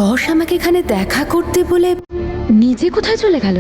যশ আমাকে এখানে দেখা করতে বলে নিজে কোথায় চলে গেল?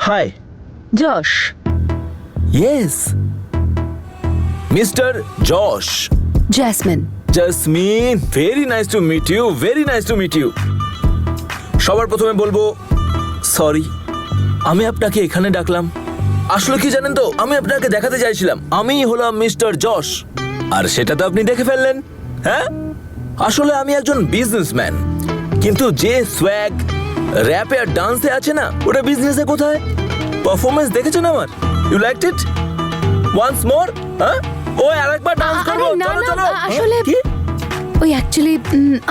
Hi. Yash, Yes. Mr. Josh. Jasmine. Jasmine. Very nice to meet you. Very nice to meet you. সবার প্রথমে বলবো সরি, আমি আপনাকে এখানে ডাকলাম। আসলে কি জানেন তো, আমি আপনাকে দেখাতে চাইছিলাম আমি হলাম মিস্টার যশ, আর সেটা তো আপনি দেখে ফেললেন। হ্যাঁ, আসলে আমি একজন বিজনেসম্যান, কিন্তু যে সোয়াগ র্যাপে আর ডান্সে আছে না, ওটা বিজনেসে কোথায়? পারফরমেন্স দেখেছেন আমার? You liked it? Once more? হ্যাঁ, ওই আরেকবার ডান্স করব। না চলো না, চলো। আসলে কি? ওই অ্যাকচুয়ালি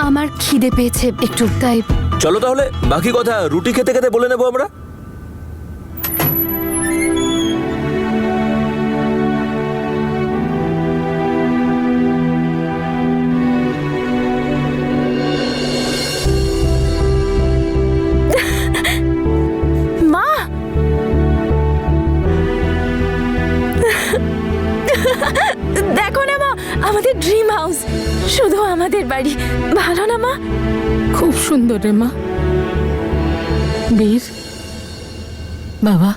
আমার খিদে পেয়েছে একটু, তাই। চলো তাহলে বাকি কথা রুটি খেতে খেতে বলে নেবো আমরা। মা, দেখো না মা, আমাদের ড্রিম হাউস, শুধু আমাদের বাড়ি। ভালো না মা? খুব সুন্দর রে মা। বীর বাবা,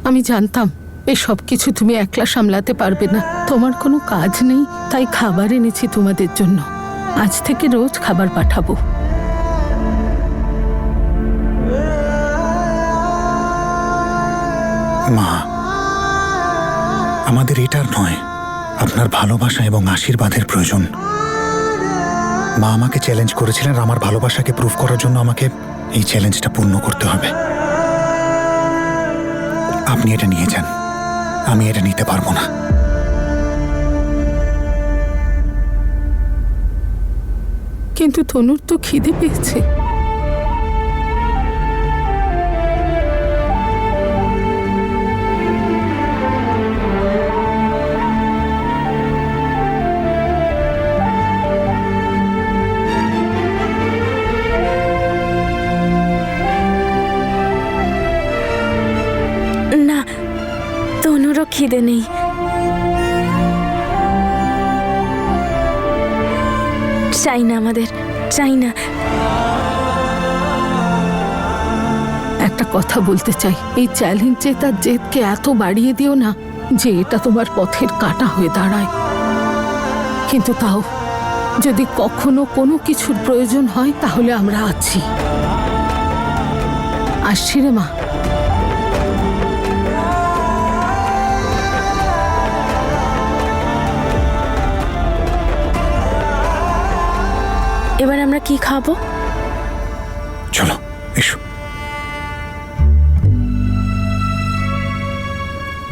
আমি জানতাম এই সব কিছু তুমি একলা সামলাতে পারবে না। তোমার কোনো কাজ নেই, তাই খাবার এনেছি তোমাদের জন্য। আজ থেকে রোজ খাবার পাঠাবো। মা, আমাদের এটার নয়, আপনার ভালোবাসা এবং আশীর্বাদের প্রয়োজন। মা আমাকে চ্যালেঞ্জ করেছিলেন, আমার ভালোবাসাকে প্রুভ করার জন্য আমাকে এই চ্যালেঞ্জটা পূর্ণ করতে হবে। আপনি এটা নিয়ে যান, আমি এটা নিতে পারবো না। কিন্তু তনুর তো খিদে পেয়েছে। না, তনুরও খিদে নেই। চাই না, আমাদের চাই না। একটা কথা বলতে চাই, এই চ্যালেঞ্জে তার জেদকে এত বাড়িয়ে দিও না যে এটা তোমার পথের কাঁটা হয়ে দাঁড়ায়। কিন্তু তাও যদি কখনো কোনো কিছুর প্রয়োজন হয়, তাহলে আমরা আছি। আসছি রে মা। এবার আমরা কি খাবো? চলো এসো।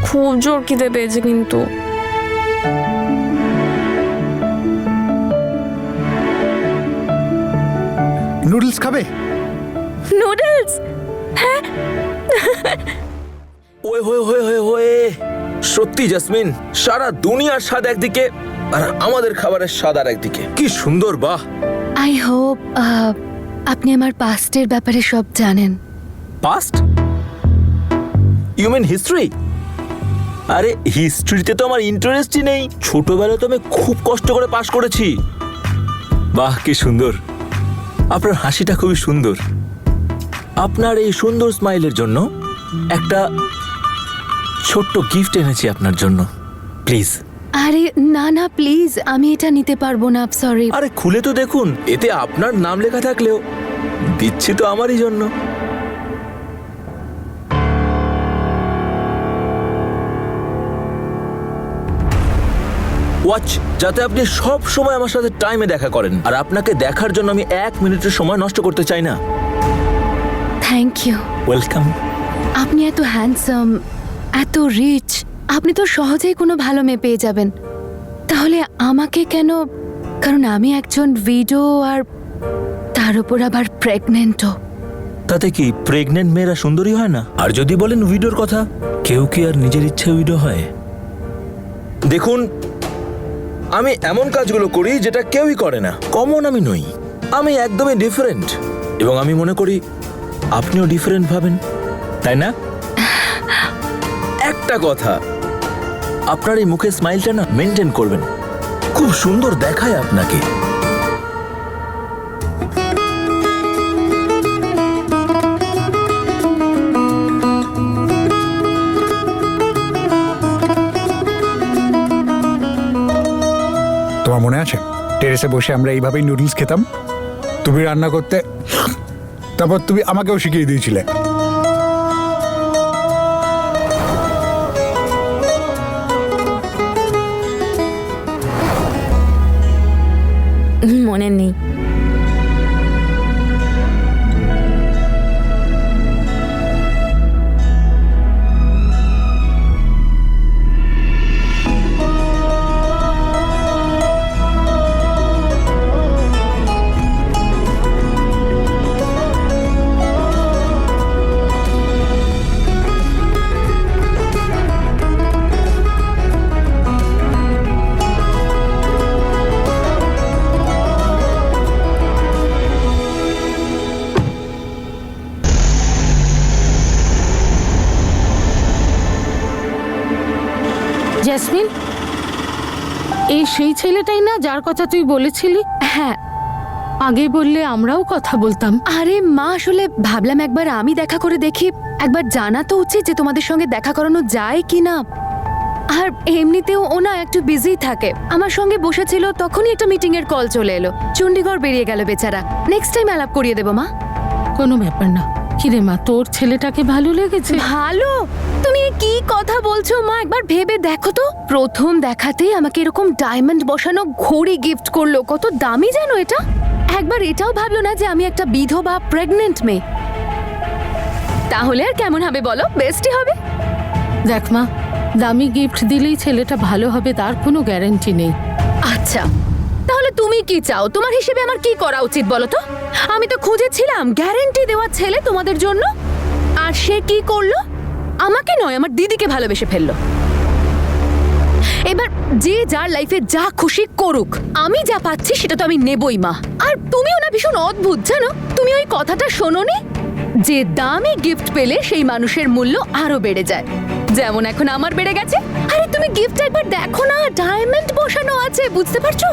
খুব জোর খিদে পেয়েছে কিন্তু। নুডলস খাবে? নুডলস? ওয়ে হয়ে হয়ে হয়ে হয়ে সত্যি জাসমিন, সারা দুনিয়ার স্বাদ একদিকে আর আমাদের খাবারের স্বাদ আর একদিকে। কি সুন্দর! বাহ! আই হোপ আপনি আমার পাস্টের ব্যাপারে সব জানেন। পাস্ট? You mean history? আরে হিস্ট্রিতে তো আমার ইন্টারেস্টই নেই। ছোটবেলায় তো আমি খুব কষ্ট করে পাশ করেছি। বাহ, কি সুন্দর! আপনার হাসিটা খুবই সুন্দর। আপনার এই সুন্দর স্মাইলের জন্য একটা ছোট্ট গিফট এনেছি আপনার জন্য, প্লিজ। আরে না না প্লিজ, আমি এটা নিতে পারবো না, সরি। আরে খুলে তো দেখুন, এতে আপনার নাম লেখা থাকলেও দিচ্ছি তো আমারই জন্য। ওয়াচ, যাতে আপনি সব সময় আমার সাথে টাইমে দেখা করেন, আর আপনাকে দেখার জন্য আমি 1 মিনিটের সময় নষ্ট করতে চাই না। Thank you. ওয়েলকাম। আপনি এত হ্যান্ডসাম, এত রিচ, আপনি তো সহজেই কোনো ভালো মেয়ে পেয়ে যাবেন। তাহলে আমাকে কেন? কারণ আমি একজন ভিডো, আর তার উপর আবার প্রেগনেন্টও। তাতে কি প্রেগনেন্ট মেয়েরা সুন্দরী হয় না? আর যদি বলেন উইডোর কথা, কেউ কি আর নিজের ইচ্ছে উইডো হয়? দেখুন, আমি এমন কাজগুলো করি যেটা কেউই করে না। কমন আমি নই, আমি একদমই ডিফারেন্ট। এবং আমি মনে করি আপনিও ডিফারেন্ট ভাবেন, তাই না? একটা কথা, আপনার এই মুখের স্মাইলটা না মেনটেন করবেন, খুব সুন্দর দেখায় আপনাকে। তোমার মনে আছে টেরেসে বসে আমরা এইভাবেই নুডলস খেতাম? তুমি রান্না করতে, তারপর তুমি আমাকেও শিখিয়ে দিয়েছিলে। মনে নেই। জেসমিন, এই সেই ছেলেটাই না যার কথা তুই বলেছিলি? হ্যাঁ। আগে বললে আমরাও কথা বলতাম। আরে মা, আসলে ভাবলাম একবার আমি দেখা করে দেখি, একবার জানা তো উচিত যে তোমাদের সঙ্গে দেখা করানো যায় কি না। আর এমনিতেও ও না একটু বিজি থাকে। আমার সঙ্গে বসেছিল, তখনই একটা মিটিং এর কল চলে এলো। চণ্ডীগড় বেরিয়ে গেল বেচারা। নেক্সট টাইম আলাপ করিয়ে দেবো মা। কোনো ব্যাপার না। কিরে মা, তোর ছেলেটাকে ভালো লেগেছে? ভালো? তুমি এ কি কথা বলছো মা? একবার ভেবে দেখো তো, প্রথম দেখাতেই আমাকে এরকম ডায়মন্ড বসানো ঘড়ি গিফট করলো। কত দামি জানো এটা? একবার এটাও ভাবলো না যে আমি একটা বিধবা প্রেগনেন্ট মেয়ে। তাহলে আর কেমন হবে বলো? বেস্টই হবে। দেখ মা, দামি গিফট দিলেই ছেলেটা ভালো হবে তার কোনো গ্যারান্টি নেই। আচ্ছা, তাহলে তুমি কি চাও? তোমার হিসেবে আমার কি করা উচিত বলো তো? আমি তো খুঁজেছিলাম গ্যারান্টি দেওয়া ছেলে তোমাদের জন্য, আর সে কি করলো? আমাকে নয়, আমার দিদিকে ভালোবেসে ফেললো। এবার যে যার লাইফে যা খুশি করুক, আমি যা পাচ্ছি সেটা তো আমি নেবই মা। আর তুমিও না ভীষণ অদ্ভুত জানো। তুমি ওই কথাটা শোনোনি যে দামি গিফট পেলে সেই মানুষের মূল্য আরো বেড়ে যায়, যেমন এখন আমার বেড়ে গেছে। আরে তুমি গিফট একবার দেখো না, ডায়মন্ড বসানো আছে, বুঝতে পারছো?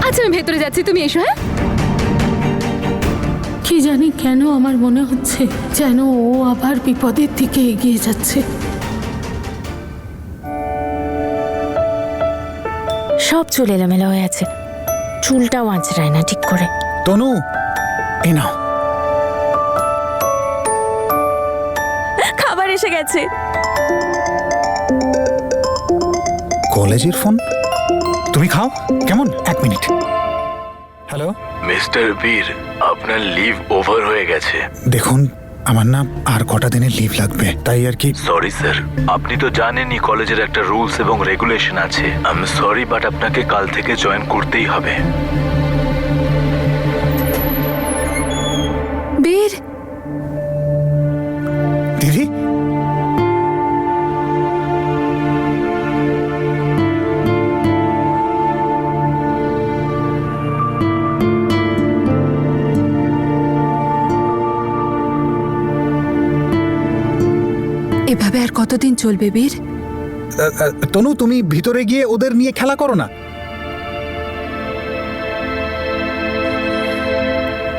আচ্ছা আমি ভেতরে যাচ্ছি, তুমি এসো। হ্যাঁ, কি জানি কেন আমার মনে হচ্ছে যেন ও আবার বিপদের দিকে এগিয়ে যাচ্ছে। সব চুল এলোমেলো হয়ে আছে, চুলটাও আঁচড়ায় না ঠিক করে। তনু, এই নাও। খাবার এসে গেছে। কলেজের ফোন? তুমি খাও, কেমন? 1 মিনিট। হ্যালো মিস্টার বীর, আপনার লিভ ওভার হয়ে গেছে। দেখুন, আমার না আর কটা দিনের লিভ লাগবে, তাই আর কি। সরি স্যার, আপনি তো জানেনই কলেজের একটা রুলস এবং রেগুলেশন আছে। আই এম সরি, বাট আপনাকে কাল থেকে জয়েন করতেই হবে। এভাবে আর কতদিন চলবে বীর? তনু, তুমি ভিতরে গিয়ে ওদের নিয়ে খেলা করো না।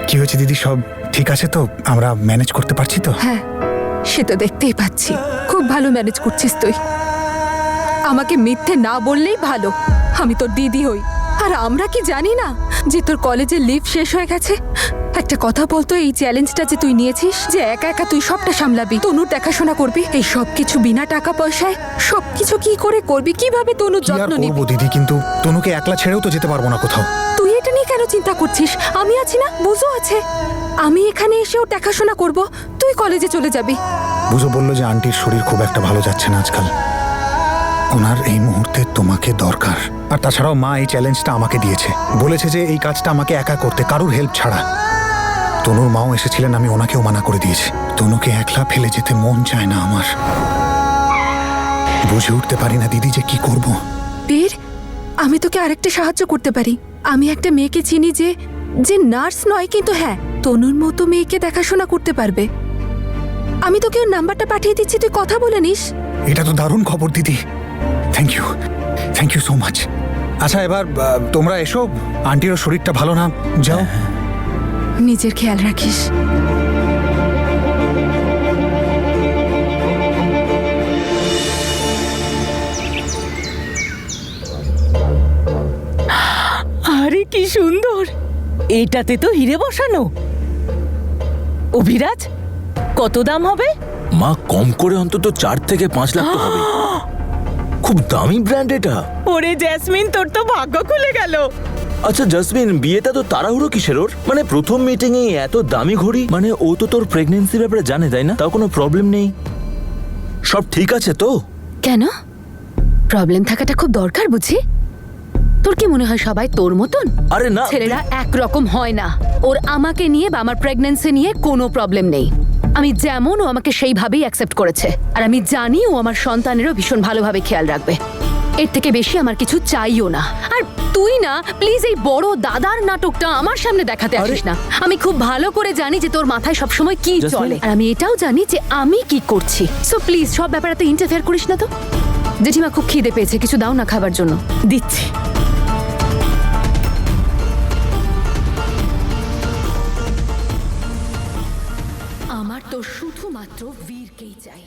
কি হয়েছে দিদি, সব ঠিক আছে তো? আমরা ম্যানেজ করতে পারছি তো? হ্যাঁ, সে তো দেখতেই পাচ্ছি। খুব ভালো ম্যানেজ করছিস তুই। আমাকে মিথ্যে না বললেই ভালো। আমি তোর দিদি হই, আর আমরা কি জানি না যে তোর কলেজে লিভ শেষ হয়ে গেছে? একটা কথা বলতো, এই চ্যালেঞ্জটা যে তুই নিয়েছিস, যে একা একা তুই সবটা সামলাবি, তনুর দেখাশোনা করবি, এই সব কিছু বিনা টাকা পয়সায়, সবকিছু কি করে করবি? কিভাবে তনুর কি আর যত্ন নিবি? করবো দিদি, কিন্তু তনুকে একলা ছেড়েও তো যেতে পারবো না কোথাও। তুই এটা নিয়ে কেন চিন্তা করছিস? আমি আছি না, বুঝো আছে। আমি এখানে এসেও দেখাশোনা করব, তুই কলেজে চলে যাবি। বুঝো বললো যে আন্টির শরীর খুব একটা ভালো যাচ্ছে না আজকাল, ওনার এই মুহূর্তে তোমাকে দরকার। আর তাছাড়াও মা এই চ্যালেঞ্জটা আমাকে দিয়েছে, বলেছে যে এই কাজটা আমাকে একা করতে, কারুর হেল্প ছাড়া। তনুর মাও এসেছিলেন, আমি ওনাকেও মানা করে দিয়েছি। তনুকে একলা ফেলে যেতে মন চায় না আমার। বুঝে উঠতে পারি না দিদি যে কি করব। বীর, আমি তোকে আরেকটা সাহায্য করতে পারি। আমি একটা মেয়েকে চিনি যে যে নার্স নয়, কিন্তু হ্যাঁ তনুর মতো মেয়েকে দেখাশোনা করতে পারবে। আমি তোকে ওর নাম্বারটা পাঠিয়ে দিচ্ছি, তুই কথা বলে নিস। এটা তো দারুণ খবর দিদি, থ্যাংক ইউ সো মাচ। আচ্ছা, এবার তোমরা এসো, আন্টিরও শরীরটা ভালো না, যাও। নিজের খেয়াল রাখিস। আরে কি সুন্দর! এইটাতে তো হিরে বসানো। অভিরাজ, কত দাম হবে? মা, কম করে অন্তত 4 থেকে 5 লাখ তো হবে। খুব দামি ব্র্যান্ড এটা। ওরে জেসমিন, তোর তো ভাগ্য খুলে গেল। আচ্ছা জাসমিন, বিয়েটা তো তাড়াহুড়ো কিসের ওর? মানে প্রথম মিটিং এ এত দামি ঘড়ি? মানে ও তো তোর প্রেগন্যান্সির ব্যাপারে জানে, তাই না? তাও কোনো প্রবলেম নেই? সব ঠিক আছে তো? কেন প্রবলেম থাকাটা খুব দরকার বুঝি? তোর কি মনে হয় সবাই তোর মতন? আরে না। ছেলেরা একরকম হয় না। ওর আমাকে নিয়ে বা আমার প্রেগন্যান্সি নিয়ে কোনো প্রবলেম নেই। আমি যেমন, ও আমাকে সেইভাবেই অ্যাকসেপ্ট করেছে। আর আমি জানি ও আমার সন্তানেরও ভীষণ ভালোভাবে খেয়াল রাখবে। এর থেকে বেশি আমার কিছু চাইও না। আর তুই না প্লিজ এই বড় দাদার নাটকটা আমার সামনে দেখাতে আসিস না। আমি খুব ভালো করে জানি যে তোর মাথায় সবসময় কি জাসমিন। চলে, আর আমি এটাও জানি যে আমি কি করছি। সো প্লিজ সব ব্যাপারে তো ইন্টারফেয়ার করিস না তো। জেঠিমা, খুব খিদে পেয়েছে, কিছু দাও না খাবার জন্য। দিচ্ছি। আমার তো শুধুমাত্র বীরকেই চাই।